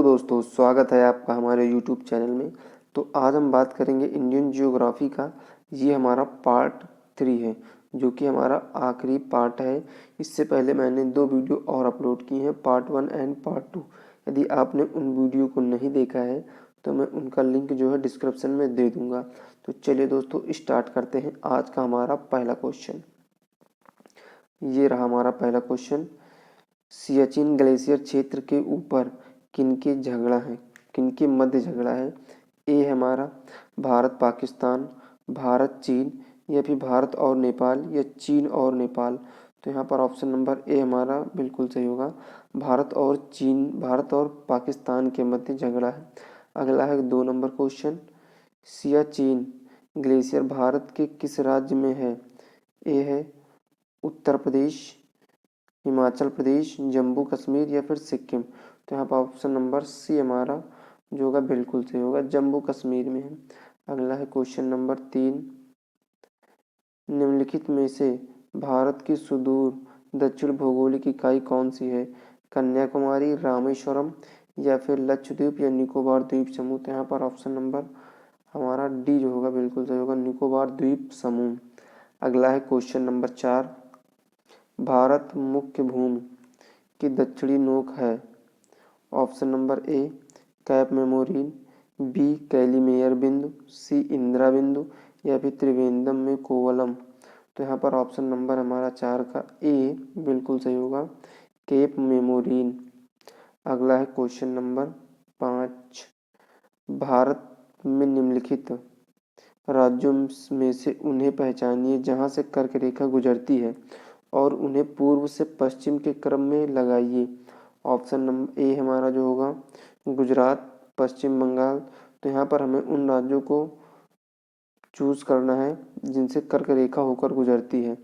दोस्तों, स्वागत है आपका हमारे यूट्यूब चैनल में। तो आज हम बात करेंगे इंडियन जियोग्राफी का। ये हमारा पार्ट 3 है, जो कि हमारा आखिरी पार्ट है। इससे पहले मैंने 2 वीडियो और अपलोड की हैं, पार्ट 1 एंड पार्ट 2। यदि आपने उन वीडियो को नहीं देखा है तो मैं उनका लिंक जो है डिस्क्रिप्शन में दे दूँगा। तो चलिए दोस्तों, स्टार्ट करते हैं आज का हमारा पहला क्वेश्चन। ये रहा हमारा पहला क्वेश्चन। सियाचिन ग्लेशियर क्षेत्र के ऊपर किनके झगड़ा है, किनके मध्य झगड़ा है? ए है हमारा भारत पाकिस्तान, भारत चीन, या फिर भारत और नेपाल, या चीन और नेपाल। तो यहाँ पर ऑप्शन नंबर ए हमारा बिल्कुल सही होगा। भारत और चीन, भारत और पाकिस्तान के मध्य झगड़ा है। अगला है 2 number question. Siachen glacier Bharat के किस राज्य में है? ए है उत्तर प्रदेश, हिमाचल प्रदेश, जम्मू कश्मीर, या फिर सिक्किम। तो यहाँ पर ऑप्शन नंबर सी हमारा जो होगा बिल्कुल सही होगा, जम्मू कश्मीर में है। अगला है क्वेश्चन नंबर 3। निम्नलिखित में से भारत की सुदूर दक्षिण भौगोलिक इकाई कौन सी है? कन्याकुमारी, रामेश्वरम, या फिर लक्षद्वीप या निकोबार द्वीप समूह। तो यहाँ पर ऑप्शन नंबर हमारा डी जो होगा बिल्कुल सही होगा, निकोबार द्वीप समूह। अगला है क्वेश्चन नंबर 4। भारत मुख्य भूमि की दक्षिणी नोक है? ऑप्शन नंबर ए कैप मेमोरियल, बी कैलीमेयर बिंदु, सी इंदिरा बिंदु, या फिर त्रिवेंद्रम में कोवलम। तो यहाँ पर ऑप्शन नंबर हमारा 4 का ए बिल्कुल सही होगा, केप मेमोरियल। अगला है क्वेश्चन नंबर 5। भारत में निम्नलिखित राज्यों में से उन्हें पहचानिए जहाँ से कर्क रेखा गुजरती है और उन्हें पूर्व से पश्चिम के क्रम में लगाइए। ऑप्शन नंबर ए हमारा जो होगा गुजरात, पश्चिम बंगाल। तो यहाँ पर हमें उन राज्यों को चूज़ करना है जिनसे कर्क रेखा होकर गुजरती है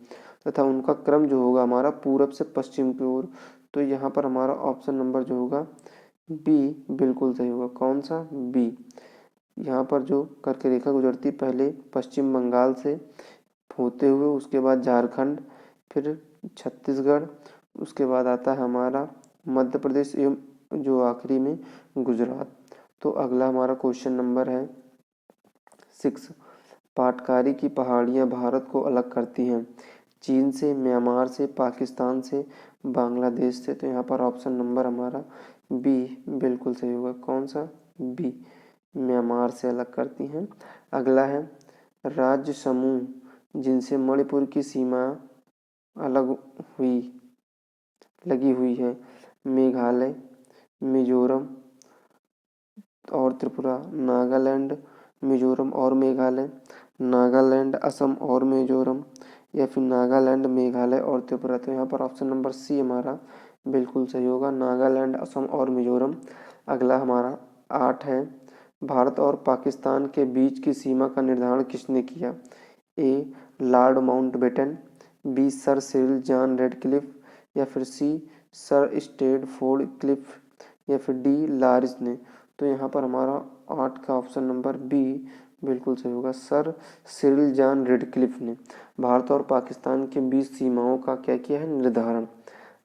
तथा उनका क्रम जो होगा हमारा पूरब से पश्चिम की ओर। तो यहाँ पर हमारा ऑप्शन नंबर जो होगा बी बिल्कुल सही होगा। कौन सा? बी। यहाँ पर जो कर्क रेखा गुजरती पहले पश्चिम बंगाल से होते हुए, उसके बाद झारखंड, फिर छत्तीसगढ़, उसके बाद आता है हमारा मध्य प्रदेश एवं जो आखिरी में गुजरात। तो अगला हमारा क्वेश्चन नंबर है 6। पाटकारी की पहाड़ियाँ भारत को अलग करती हैं? चीन से, म्यांमार से, पाकिस्तान से, बांग्लादेश से। तो यहाँ पर ऑप्शन नंबर हमारा बी बिल्कुल सही होगा। कौन सा? बी, म्यांमार से अलग करती हैं। अगला है राज्य समूह जिनसे मणिपुर की सीमा अलग लगी हुई है? मेघालय, मिजोरम और त्रिपुरा, नागालैंड, मिजोरम और मेघालय, नागालैंड, असम और मिजोरम, या फिर नागालैंड, मेघालय और त्रिपुरा। तो यहाँ पर ऑप्शन नंबर सी हमारा बिल्कुल सही होगा, नागालैंड, असम और मिजोरम। अगला हमारा 8 है। भारत और पाकिस्तान के बीच की सीमा का निर्धारण किसने किया? A Lord Mountbatten, B sir Cyril John Radcliffe, या फिर सी सर स्टैटफोर्ड क्लिफ, या फिर डी लॉरेंस ने। तो यहाँ पर हमारा 8 का ऑप्शन नंबर बी बिल्कुल सही होगा, सर सिरिल जॉन रेडक्लिफ ने भारत और पाकिस्तान के बीच सीमाओं का क्या किया है? निर्धारण।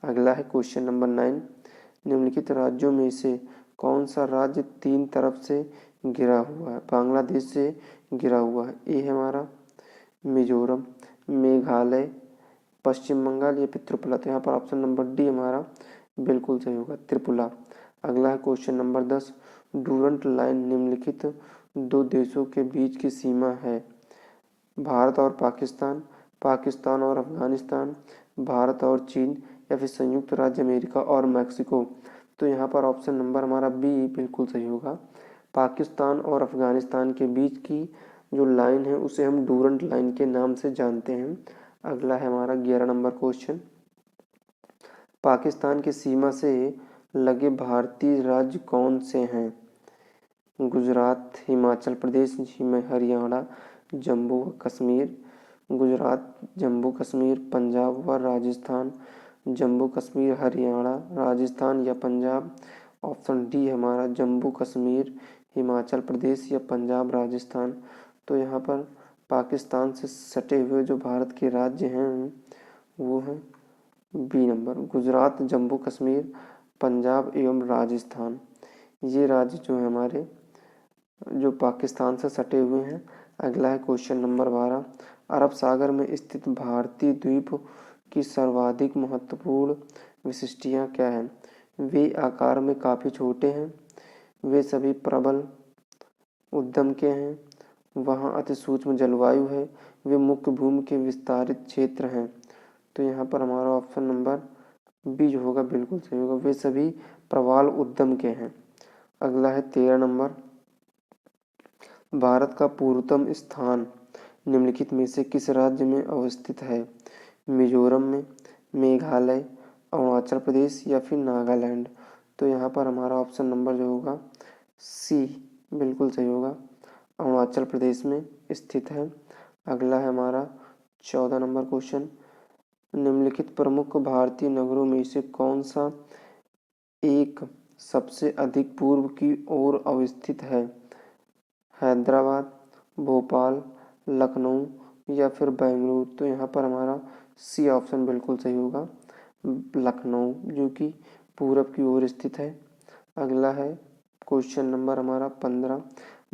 अगला है क्वेश्चन नंबर 9। निम्नलिखित राज्यों में से कौन सा राज्य 3 तरफ से घिरा हुआ है, बांग्लादेश से घिरा हुआ है? ए है हमारा मिजोरम, मेघालय, पश्चिम बंगाल, या फिर त्रिपुरा। तो यहाँ पर ऑप्शन नंबर डी हमारा बिल्कुल सही होगा, त्रिपुरा। अगला है क्वेश्चन नंबर 10। डूरंट लाइन निम्नलिखित 2 देशों के बीच की सीमा है? भारत और पाकिस्तान, पाकिस्तान और अफगानिस्तान, भारत और चीन, या फिर संयुक्त राज्य अमेरिका और मैक्सिको। तो यहाँ पर ऑप्शन नंबर हमारा बी बिल्कुल सही होगा, पाकिस्तान और अफगानिस्तान के बीच की जो लाइन है उसे हम डूरंट लाइन के नाम से जानते हैं। अगला है हमारा 11 नंबर क्वेश्चन। पाकिस्तान की सीमा से लगे भारतीय राज्य कौन से हैं? गुजरात, हिमाचल प्रदेश, हरियाणा, जम्मू व कश्मीर। गुजरात, जम्मू कश्मीर, पंजाब व राजस्थान, जम्मू कश्मीर, हरियाणा, राजस्थान या पंजाब। ऑप्शन डी हमारा जम्मू कश्मीर, हिमाचल प्रदेश, या पंजाब, राजस्थान। तो यहाँ पर पाकिस्तान से सटे हुए जो भारत के राज्य हैं वो हैं बी नंबर, गुजरात, जम्मू कश्मीर, पंजाब एवं राजस्थान। ये राज्य जो है हमारे जो पाकिस्तान से सटे हुए हैं। अगला है क्वेश्चन नंबर 12, अरब सागर में स्थित भारतीय द्वीप की सर्वाधिक महत्वपूर्ण विशिष्टियाँ क्या हैं? वे आकार में काफ़ी छोटे हैं, वे सभी प्रबल उद्यम के हैं, वहाँ अति सूक्ष्म जलवायु है, वे मुख्य भूमि के विस्तारित क्षेत्र हैं। तो यहाँ पर हमारा ऑप्शन नंबर बी जो होगा बिल्कुल सही होगा, वे सभी प्रबल उद्यम के हैं। अगला है 13 नंबर, भारत का पूर्वतम स्थान निम्नलिखित में से किस राज्य में अवस्थित है? मिजोरम में, मेघालय, अरुणाचल प्रदेश या फिर नागालैंड? तो यहाँ पर हमारा ऑप्शन नंबर जो होगा सी बिल्कुल सही होगा, अरुणाचल प्रदेश में स्थित है। अगला है हमारा 14 नंबर क्वेश्चन, निम्नलिखित प्रमुख भारतीय नगरों में से कौन सा एक सबसे अधिक पूर्व की ओर अवस्थित है? हैदराबाद, भोपाल, लखनऊ या फिर बेंगलुरु? तो यहाँ पर हमारा सी ऑप्शन बिल्कुल सही होगा, लखनऊ, जो कि पूरब की ओर स्थित है। अगला है क्वेश्चन नंबर हमारा 15,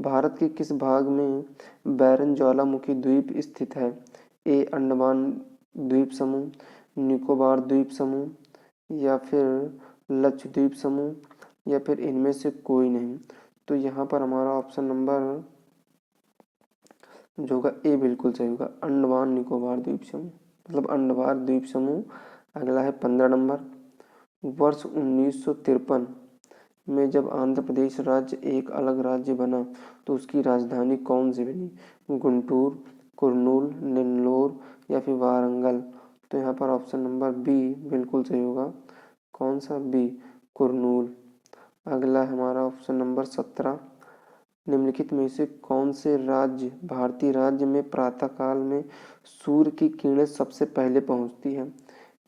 भारत के किस भाग में बैरन ज्वालामुखी द्वीप स्थित है? ए अंडमान द्वीप समूह, निकोबार द्वीप समूह या फिर लक्षद्वीप समूह या फिर इनमें से कोई नहीं? तो यहाँ पर हमारा ऑप्शन नंबर जो होगा ए बिल्कुल सही होगा, अंडमान निकोबार द्वीप समूह, मतलब अंडमान द्वीप समूह। अगला है 15 नंबर, वर्ष 1953 में जब आंध्र प्रदेश राज्य एक अलग राज्य बना तो उसकी राजधानी कौन सी बनी? गुंटूर, कुर्नूल, नेल्लोर या फिर वारंगल? तो यहाँ पर ऑप्शन नंबर बी बिल्कुल सही होगा, कौन सा? बी, कुर्नूल। अगला हमारा ऑप्शन नंबर 17, निम्नलिखित में से कौन से राज्य भारतीय राज्य में प्रातःकाल में सूर्य की किरणें सबसे पहले पहुंचती हैं?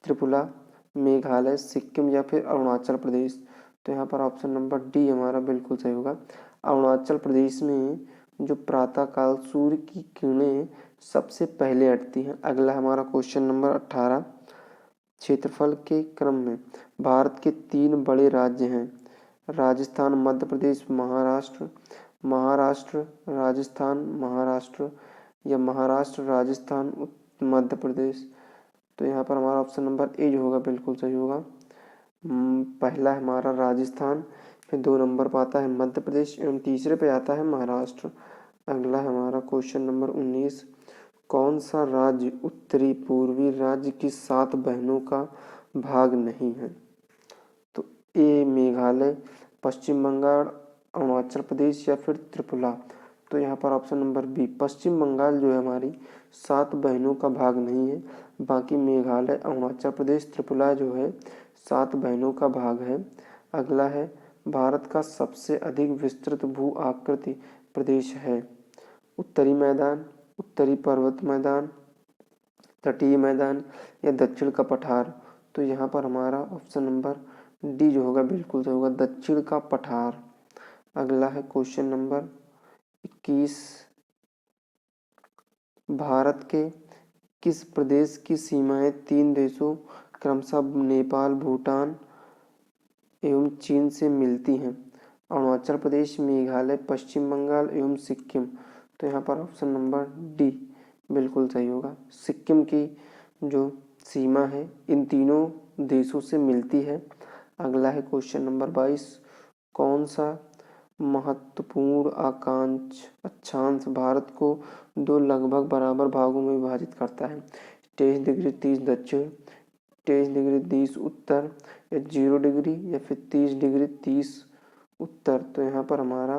त्रिपुरा, मेघालय, सिक्किम या फिर अरुणाचल प्रदेश? तो यहाँ पर ऑप्शन नंबर डी हमारा बिल्कुल सही होगा, अरुणाचल प्रदेश में जो प्रातःकाल सूर्य की किरणें सबसे पहले हटती हैं। अगला हमारा क्वेश्चन नंबर 18, क्षेत्रफल के क्रम में भारत के 3 बड़े राज्य हैं, राजस्थान, मध्य प्रदेश, महाराष्ट्र? महाराष्ट्र, राजस्थान, महाराष्ट्र या महाराष्ट्र, राजस्थान, मध्य प्रदेश? तो यहाँ पर हमारा ऑप्शन नंबर ए जो होगा बिल्कुल सही होगा, पहला हमारा राजस्थान, फिर 2 नंबर पर आता है मध्य प्रदेश एवं तीसरे पे आता है महाराष्ट्र। अगला हमारा क्वेश्चन नंबर 19, कौन सा राज्य उत्तरी पूर्वी राज्य की 7 बहनों का भाग नहीं है? तो ए मेघालय, पश्चिम बंगाल, अरुणाचल प्रदेश या फिर त्रिपुरा? तो यहाँ पर ऑप्शन नंबर बी, पश्चिम बंगाल जो है हमारी 7 बहनों का भाग नहीं है, बाकी मेघालय, अरुणाचल प्रदेश, त्रिपुरा जो है 7 बहनों का भाग है। अगला है, भारत का सबसे अधिक विस्तृत भू आकृति प्रदेश है? उत्तरी मैदान, उत्तरी पर्वत मैदान, तटीय मैदान या दक्षिण का पठार? तो यहाँ पर हमारा ऑप्शन नंबर डी जो होगा बिल्कुल सही होगा, दक्षिण का पठार। अगला है क्वेश्चन नंबर 21, भारत के किस प्रदेश की सीमाएं 3 देशों क्रमशः नेपाल, भूटान एवं चीन से मिलती हैं? अरुणाचल प्रदेश, मेघालय, पश्चिम बंगाल एवं सिक्किम? तो यहाँ पर ऑप्शन नंबर डी बिल्कुल सही होगा, सिक्किम की जो सीमा है इन तीनों देशों से मिलती है। अगला है क्वेश्चन नंबर 22, कौन सा महत्वपूर्ण अक्षांश भारत को 2 लगभग बराबर भागों में विभाजित करता है? 23 डिग्री 30 दक्षिण, 23 डिग्री 30 उत्तर या 0 डिग्री या फिर 30 डिग्री 30 उत्तर? तो यहाँ पर हमारा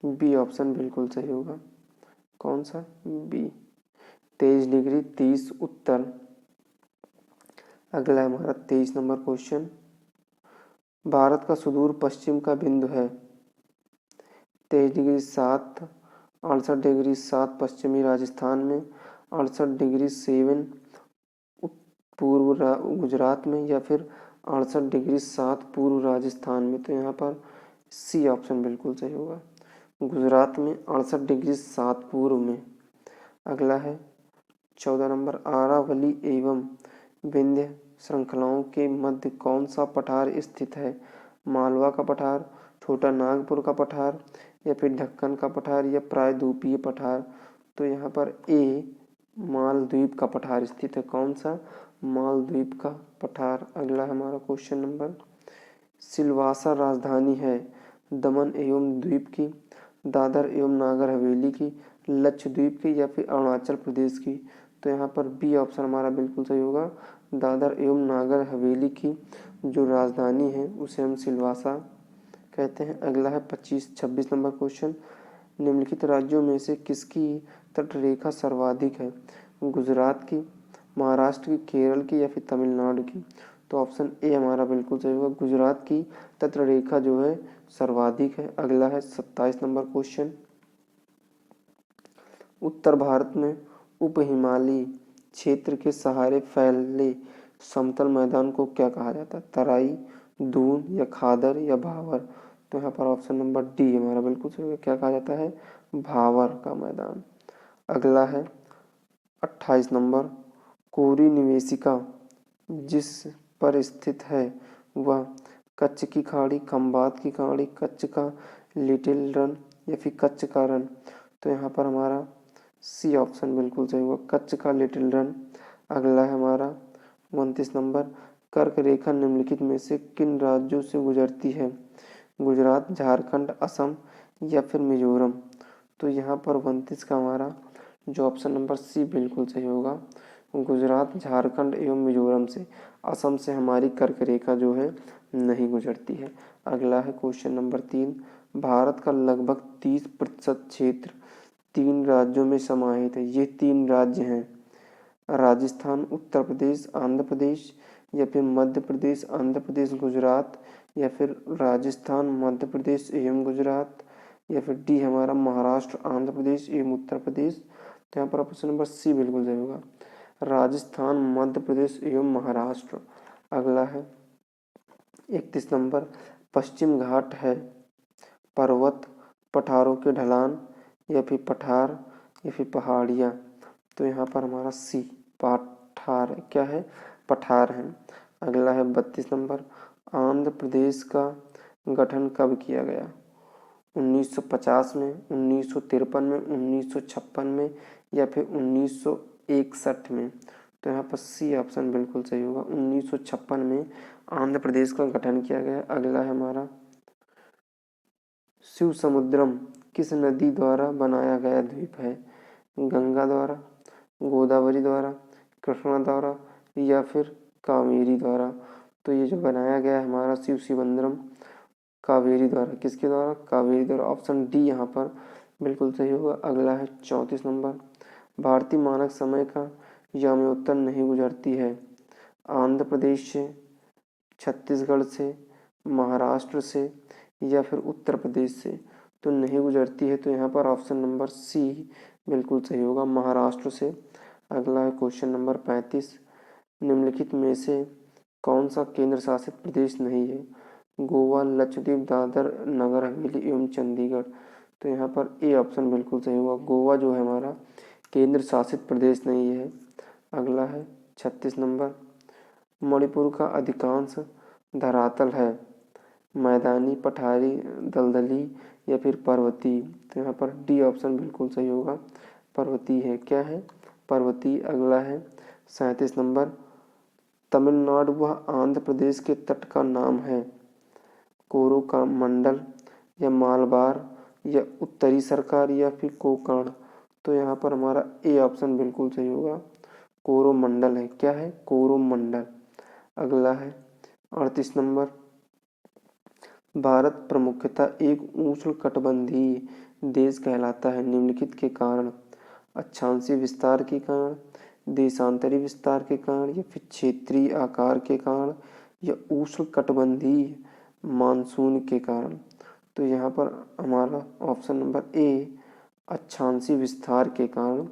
बी ऑप्शन बिल्कुल सही होगा, कौन सा? बी, 23 डिग्री 30 उत्तर। अगला हमारा 23 नंबर क्वेश्चन, भारत का सुदूर पश्चिम का बिंदु है? 23 डिग्री 7, 68 डिग्री 7 पश्चिमी राजस्थान में, 68 डिग्री 7 पूर्व गुजरात में या फिर 68 डिग्री 7 पूर्व राजस्थान में? तो यहाँ पर सी ऑप्शन बिल्कुल सही होगा, गुजरात में 68 डिग्री 7 पूर्व में। अगला है 14 नंबर, अरावली एवं विंध्य श्रृंखलाओं के मध्य कौन सा पठार स्थित है? मालवा का पठार, छोटा नागपुर का पठार या फिर ढक्कन का पठार या प्रायद्वीपीय पठार। तो यहाँ पर ए मालदीव का पठार स्थित है। कौन सा? मालदीव का पठार। अगला हमारा क्वेश्चन नंबर, सिलवासा राजधानी है दमन एवं द्वीप की, दादर एवं नागर हवेली की, लक्षद्वीप की या फिर अरुणाचल प्रदेश की। तो यहाँ पर बी ऑप्शन हमारा बिल्कुल सही होगा, दादर एवं नागर हवेली की जो राजधानी है उसे हम सिलवासा कहते हैं। अगला है 26 नंबर क्वेश्चन, निम्नलिखित राज्यों में से किसकी तटरेखा सर्वाधिक है? गुजरात की, महाराष्ट्र की, केरल की या फिर तमिलनाडु की। तो ऑप्शन ए हमारा बिल्कुल सही होगा, गुजरात की तटरेखा जो है सर्वाधिक है। अगला है 27 नंबर क्वेश्चन, उत्तर भारत में उप हिमालयी क्षेत्र के सहारे फैले समतल मैदान को क्या कहा जाता है? तराई, दून या खादर या भावर। तो यहाँ पर ऑप्शन नंबर डी हमारा बिल्कुल सही होगा, क्या कहा जाता है? भावर का मैदान। अगला है 28 नंबर, कोरी निवेशिका जिस पर स्थित है वह कच्छ की खाड़ी, खंबात की खाड़ी, कच्छ का लिटिल रन या फिर कच्छ का रन। तो यहाँ पर हमारा सी ऑप्शन बिल्कुल सही होगा, कच्छ का लिटिल रन। अगला है हमारा 29 नंबर, कर्क रेखा निम्नलिखित में से किन राज्यों से गुजरती है? गुजरात, झारखंड, असम या फिर मिजोरम। तो यहाँ पर 29 का हमारा जो ऑप्शन नंबर सी बिल्कुल सही होगा, गुजरात, झारखंड एवं मिजोरम से। असम से हमारी कर्क रेखा जो है नहीं गुजरती है। अगला है क्वेश्चन नंबर 3, भारत का लगभग 30% क्षेत्र 3 राज्यों में समाहित है। ये 3 राज्य हैं, राजस्थान, उत्तर प्रदेश, आंध्र प्रदेश या फिर मध्य प्रदेश, आंध्र प्रदेश, गुजरात या फिर राजस्थान, मध्य प्रदेश एवं गुजरात या फिर डी हमारा महाराष्ट्र, आंध्र प्रदेश एवं उत्तर प्रदेश। तो यहाँ पर ऑप्शन नंबर सी बिल्कुल सही होगा, राजस्थान, मध्य प्रदेश एवं महाराष्ट्र। अगला है 31 नंबर, पश्चिम घाट है पर्वत, पठारों के ढलान या फिर पठार या फिर पहाड़ियाँ। तो यहाँ पर हमारा सी पठार क्या है? पठार है। अगला है 32 नंबर, आंध्र प्रदेश का गठन कब किया गया? 1950 में, 1953 में, 1956 में या फिर 1961 में। तो यहाँ पर सी ऑप्शन बिल्कुल सही होगा, 1956 में आंध्र प्रदेश का गठन किया गया। अगला है हमारा शिव समुद्रम किस नदी द्वारा बनाया गया द्वीप है? गंगा द्वारा, गोदावरी द्वारा, कृष्णा द्वारा या फिर कावेरी द्वारा। तो ये जो बनाया गया है हमारा शिव समुद्रम कावेरी द्वारा। किसके द्वारा? कावेरी द्वारा। ऑप्शन डी यहाँ पर बिल्कुल सही होगा। अगला है 34 नंबर, भारतीय मानक समय का याम्योत्तर नहीं गुजरती है? आंध्र प्रदेश से, छत्तीसगढ़ से, महाराष्ट्र से या फिर उत्तर प्रदेश से। तो नहीं गुजरती है, तो यहाँ पर ऑप्शन नंबर सी बिल्कुल सही होगा, महाराष्ट्र से। अगला है क्वेश्चन नंबर 35, निम्नलिखित में से कौन सा केंद्र शासित प्रदेश नहीं है? गोवा, लक्षद्वीप, दादर नगर हवेली एवं चंडीगढ़। तो यहाँ पर ए ऑप्शन बिल्कुल सही होगा, गोवा जो है हमारा केंद्र शासित प्रदेश नहीं है। अगला है 36 नंबर, मणिपुर का अधिकांश धरातल है मैदानी, पठारी, दलदली या फिर पर्वतीय। तो यहाँ पर डी ऑप्शन बिल्कुल सही होगा, पर्वतीय है। क्या है? पर्वतीय। अगला है 37 नंबर, तमिलनाडु व आंध्र प्रदेश के तट का नाम है कोरोमंडल या मालाबार या उत्तरी सरकार या फिर कोंकण। तो यहाँ पर हमारा ए ऑप्शन बिल्कुल सही होगा, कोरोमंडल है। क्या है? कोरोमंडल। अगला है 38 नंबर, भारत प्रमुखतः एक उष्णकटिबंधीय देश कहलाता है निम्नलिखित के कारण? अक्षांशीय विस्तार के कारण, देशांतरी विस्तार के कारण या फिर क्षेत्रीय आकार के कारण या उष्णकटिबंधीय मानसून के कारण। तो यहाँ पर हमारा ऑप्शन नंबर ए अक्षांशीय विस्तार के कारण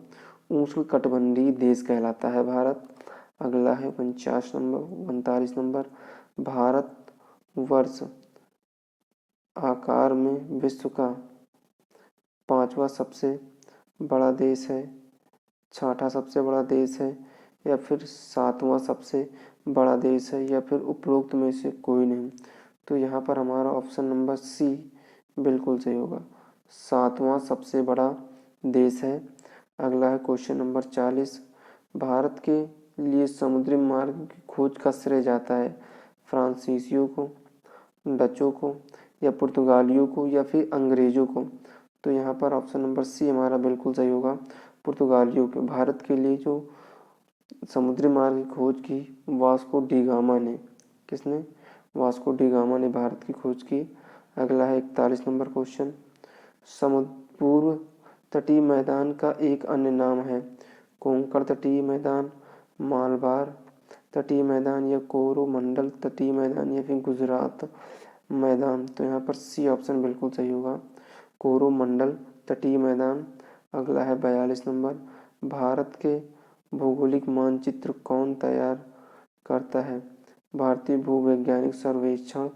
उष्णकटिबंधीय देश कहलाता है भारत। अगला है 39 नंबर, भारत वर्ष आकार में विश्व का 5वां सबसे बड़ा देश है, 6वां सबसे बड़ा देश है या फिर 7वां सबसे बड़ा देश है या फिर उपरोक्त में से कोई नहीं। तो यहाँ पर हमारा ऑप्शन नंबर सी बिल्कुल सही होगा। 7वां सबसे बड़ा देश है। अगला है क्वेश्चन नंबर 40। भारत के लिए समुद्री मार्ग की खोज का श्रेय जाता है फ्रांसीसियों को, डचों को या पुर्तगालियों को या फिर अंग्रेजों को। तो यहाँ पर ऑप्शन नंबर सी हमारा बिल्कुल सही होगा, पुर्तगालियों के। भारत के लिए जो समुद्री मार्ग की खोज की वास्को डी गामा ने, किसने? वास्को डी गामा ने भारत की खोज की। अगला है 41 नंबर क्वेश्चन। समुद्र पूर्व तटीय मैदान का एक अन्य नाम है। कोंकण तटीय मैदान, मालबार तटीय मैदान या कोरोमंडल तटीय मैदान या फिर गुजरात मैदान। तो यहाँ पर सी ऑप्शन बिल्कुल सही होगा, कोरोमंडल तटीय मैदान। अगला है 42 नंबर। भारत के भौगोलिक मानचित्र कौन तैयार करता है? भारतीय भूवैज्ञानिक सर्वेक्षण,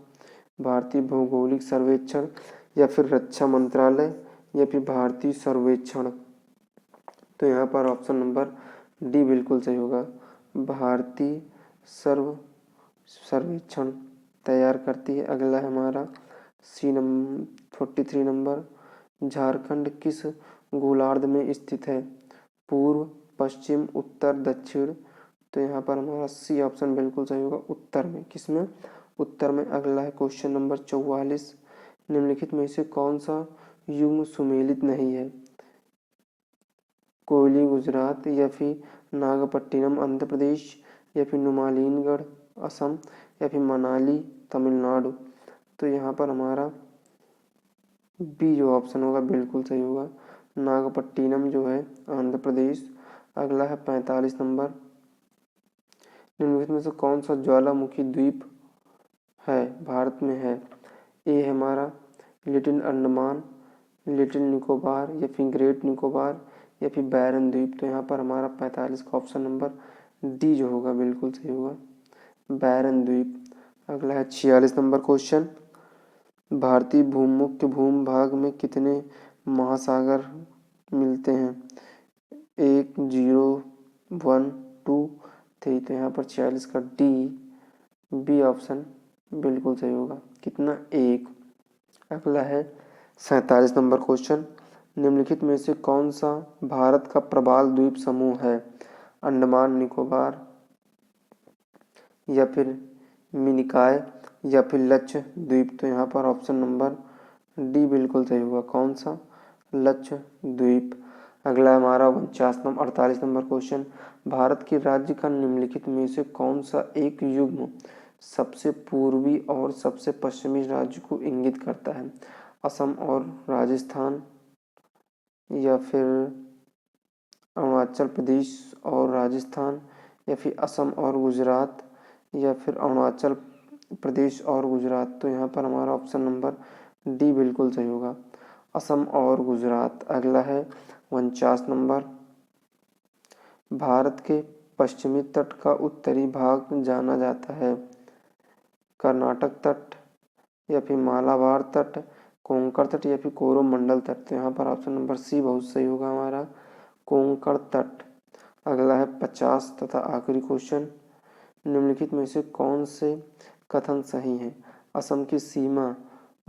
भारतीय भौगोलिक सर्वेक्षण या फिर रक्षा मंत्रालय या फिर भारतीय सर्वेक्षण। तो यहाँ पर ऑप्शन नंबर डी बिल्कुल सही होगा, भारतीय सर्वेक्षण तैयार करती है। अगला है हमारा 43 नंबर। झारखंड किस गोलार्ध में स्थित है? पूर्व, पश्चिम, उत्तर, दक्षिण। तो यहाँ पर हमारा सी ऑप्शन बिल्कुल सही होगा, उत्तर में। किसमें? उत्तर में। अगला है क्वेश्चन नंबर 44। निम्नलिखित में से कौन सा युग्म सुमेलित नहीं है? कोयली गुजरात या फिर नागपट्टिनम आंध्र प्रदेश या फिर नुमालीगढ़ असम या फिर मनाली तमिलनाडु। तो यहाँ पर हमारा बी जो ऑप्शन होगा बिल्कुल सही होगा, नागपट्टिनम जो है आंध्र प्रदेश। अगला है 45 नंबर। निम्नलिखित में से कौन सा ज्वालामुखी द्वीप है भारत में है? ए है हमारा लिटिल अंडमान, लिटिल निकोबार या फिर ग्रेट निकोबार या फिर बैरन द्वीप। तो यहाँ पर हमारा 45 का ऑप्शन नंबर डी जो होगा बिल्कुल सही होगा, बैरन द्वीप। अगला है 46 नंबर क्वेश्चन। भारतीय भूमुख्य भूभाग में कितने महासागर मिलते हैं? 1, 0, 1, 2, 3। तो यहाँ पर 46 का डी बी ऑप्शन बिल्कुल सही होगा, कितना? 1। अगला है 47 नंबर क्वेश्चन। निम्नलिखित में से कौन सा भारत का प्रबाल द्वीप समूह है? अंडमान निकोबार या फिर मिनिकॉय या फिर लक्षद्वीप। तो यहाँ पर ऑप्शन नंबर डी बिल्कुल सही होगा, कौन सा? लक्षद्वीप। अगला हमारा 48 नंबर क्वेश्चन। भारत के राज्य का निम्नलिखित में से कौन सा एक युग्म सबसे पूर्वी और सबसे पश्चिमी राज्य को इंगित करता है? असम और राजस्थान या फिर अरुणाचल प्रदेश और राजस्थान या फिर असम और गुजरात या फिर अरुणाचल प्रदेश और गुजरात। तो यहाँ पर हमारा ऑप्शन नंबर डी बिल्कुल सही होगा, असम और गुजरात। अगला है 49 नंबर। भारत के पश्चिमी तट का उत्तरी भाग जाना जाता है। कर्नाटक तट या फिर मालाबार तट, कोंकण तट या फिर कोरोमंडल तट। तो यहाँ पर ऑप्शन नंबर सी बहुत सही होगा हमारा, कोंकण तट। अगला है 50 तथा आखिरी क्वेश्चन। निम्नलिखित में से कौन से कथन सही हैं? असम की सीमा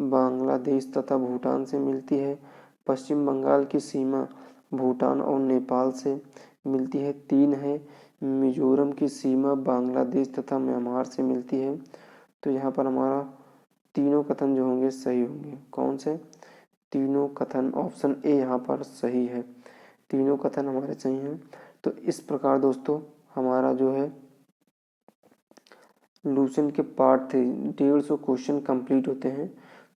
बांग्लादेश तथा भूटान से मिलती है। पश्चिम बंगाल की सीमा भूटान और नेपाल से मिलती है। 3 है मिजोरम की सीमा बांग्लादेश तथा म्यांमार से मिलती है। तो यहाँ पर हमारा तीनों कथन जो होंगे सही होंगे। कौन से तीनों कथन? ऑप्शन ए यहाँ पर सही है, तीनों कथन हमारे सही हैं। तो इस प्रकार दोस्तों हमारा जो है लूसेंट के पार्ट 3 150 क्वेश्चन कंप्लीट होते हैं।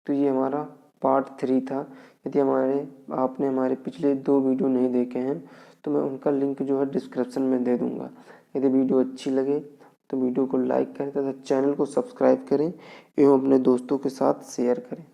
तो ये हमारा पार्ट 3 था। यदि आपने हमारे पिछले 2 वीडियो नहीं देखे हैं तो मैं उनका लिंक जो है डिस्क्रिप्शन में दे दूँगा। यदि वीडियो अच्छी लगे तो वीडियो को लाइक करें तथा चैनल को सब्सक्राइब करें एवं अपने दोस्तों के साथ शेयर करें।